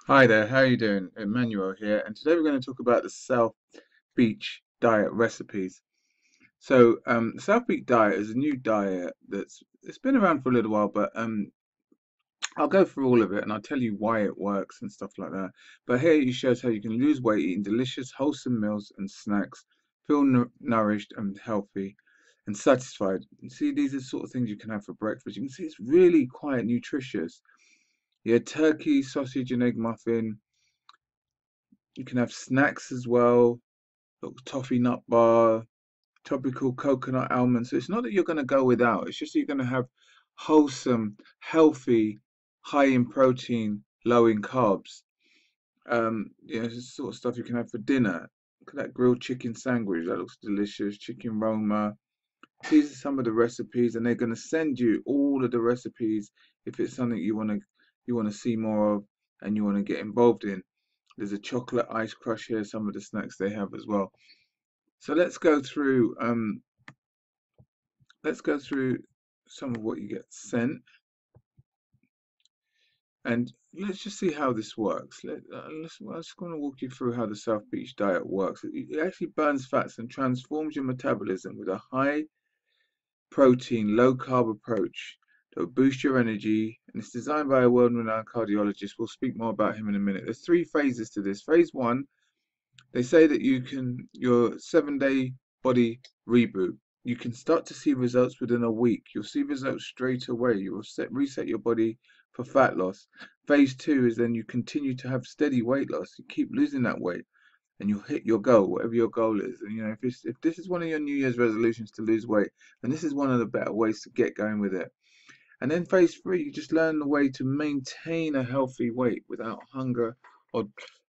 Hi there, how are you doing? Emmanuel here, and today we're going to talk about the South Beach diet recipes. The South Beach diet is a new diet it's been around for a little while, but I'll go through all of it and I'll tell you why it works and stuff like that. But here it shows how you can lose weight eating delicious, wholesome meals and snacks, feel nourished and healthy and satisfied. You see, these are the sort of things you can have for breakfast. You can see it's really quite nutritious. Yeah, turkey, sausage, and egg muffin. You can have snacks as well, little toffee nut bar, tropical coconut almond. So it's not that you're going to go without, it's just that you're going to have wholesome, healthy, high in protein, low in carbs. It's the sort of stuff you can have for dinner. Look at that grilled chicken sandwich, that looks delicious. Chicken Roma. These are some of the recipes, and they're going to send you all of the recipes if it's something you want to see more of and you want to get involved in. There's a chocolate ice crush here, some of the snacks they have as well. So let's go through some of what you get sent, and let's just see how this works. I'm just going to walk you through how the South Beach diet works. It actually burns fats and transforms your metabolism with a high protein, low carb approach that will boost your energy. And it's designed by a world-renowned cardiologist. We'll speak more about him in a minute. There's three phases to this. Phase one, they say that your 7-day body reboot. You can start to see results within a week. You'll see results straight away. You will reset your body for fat loss. Phase two is then you continue to have steady weight loss. You keep losing that weight and you'll hit your goal, whatever your goal is. And if this is one of your New Year's resolutions to lose weight, then this is one of the better ways to get going with it. And then phase three, you just learn the way to maintain a healthy weight without hunger or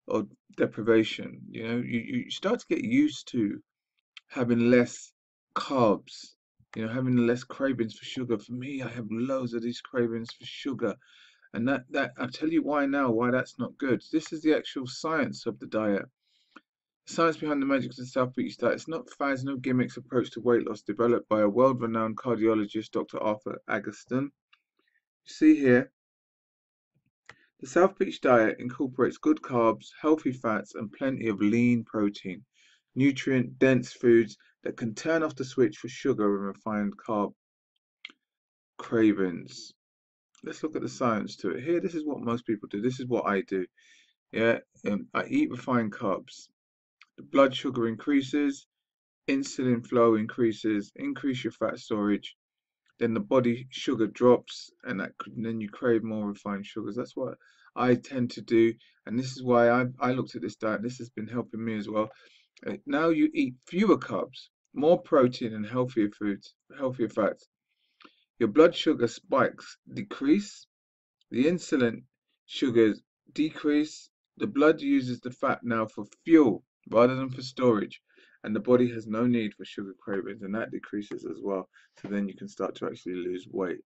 or deprivation. You start to get used to having less carbs, having less cravings for sugar. For me, I have loads of these cravings for sugar. And that I'll tell you why that's not good. This is the actual science of the diet. The science behind the magic of the South Beach diet. It's not fads, no gimmicks approach to weight loss developed by a world-renowned cardiologist, Dr. Arthur Agustin. You see here, the South Beach diet incorporates good carbs, healthy fats, and plenty of lean protein, nutrient-dense foods that can turn off the switch for sugar and refined carb cravings. Let's look at the science to it. Here, this is what most people do. This is what I do. Yeah, I eat refined carbs. The blood sugar increases, insulin flow increases, increase your fat storage, then the body sugar drops, and then you crave more refined sugars. That's what I tend to do, and this is why I looked at this diet. This has been helping me as well. Now you eat fewer carbs, more protein, and healthier foods, healthier fats. Your blood sugar spikes decrease, the insulin sugars decrease. The blood uses the fat now for fuel rather than for storage, and the body has no need for sugar cravings, and that decreases as well. So then you can start to actually lose weight.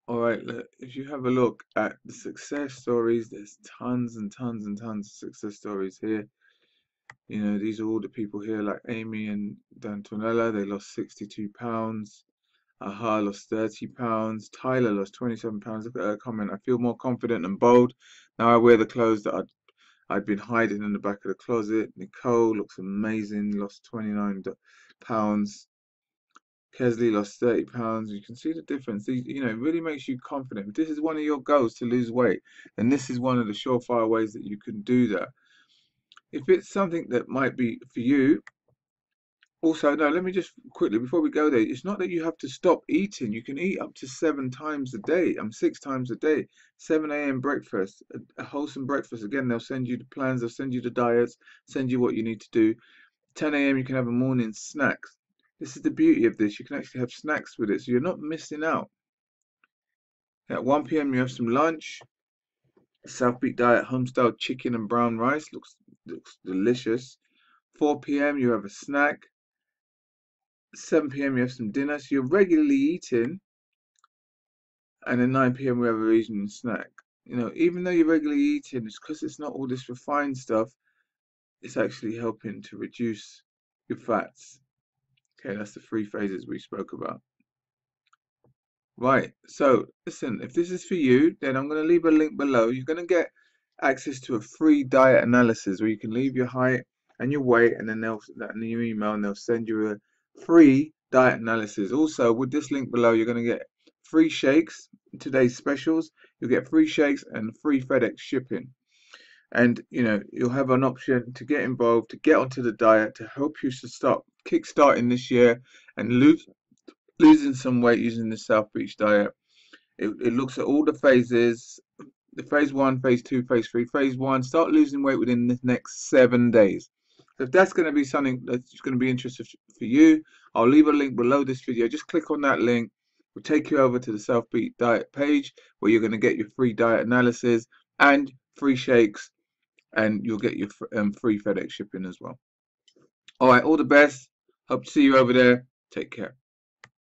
All right, if you have a look at the success stories, there's tons and tons and tons of success stories here. These are all the people here, like Amy and Dantonella. They lost 62 pounds. Aha lost 30 pounds. Tyler lost 27 pounds. Look at her comment. I feel more confident and bold. Now I wear the clothes that I'd been hiding in the back of the closet. Nicole looks amazing. Lost 29 pounds. Kesley lost 30 pounds. You can see the difference. It really makes you confident. If this is one of your goals to lose weight, then this is one of the surefire ways that you can do that. If it's something that might be for you, also, no, let me just quickly, before we go there, it's not that you have to stop eating. You can eat up to 7 times a day. 6 times a day. 7 a.m. breakfast, a wholesome breakfast. Again, they'll send you the plans, they'll send you the diets, send you what you need to do. 10 a.m. you can have a morning snacks. This is the beauty of this. You can actually have snacks with it, so you're not missing out. At 1 p.m. you have some lunch. South Beach diet, homestyle chicken and brown rice. Looks delicious. 4 p.m. you have a snack. 7 p.m. you have some dinner. So you're regularly eating, and at 9 p.m. we have a evening snack. Even though you're regularly eating, it's because it's not all this refined stuff. It's actually helping to reduce your fats. Okay, that's the three phases we spoke about. Right. So listen, if this is for you, then I'm going to leave a link below. You're going to get access to a free diet analysis where you can leave your height and your weight, and then they'll that in your email, and they'll send you a free diet analysis. Also, with this link below, you're going to get free shakes. Today's specials, you'll get free shakes and free FedEx shipping. And you'll have an option to get involved, to get onto the diet, to help you to start kickstarting this year and losing some weight using the South Beach diet. It looks at all the phases, the phase 1, phase 2, phase 3. Phase 1, start losing weight within the next 7 days. So if that's going to be something that's going to be interesting for you, I'll leave a link below this video. Just click on that link. We'll take you over to the South Beach diet page where you're going to get your free diet analysis and free shakes, and you'll get your free FedEx shipping as well. All right, all the best. Hope to see you over there. Take care.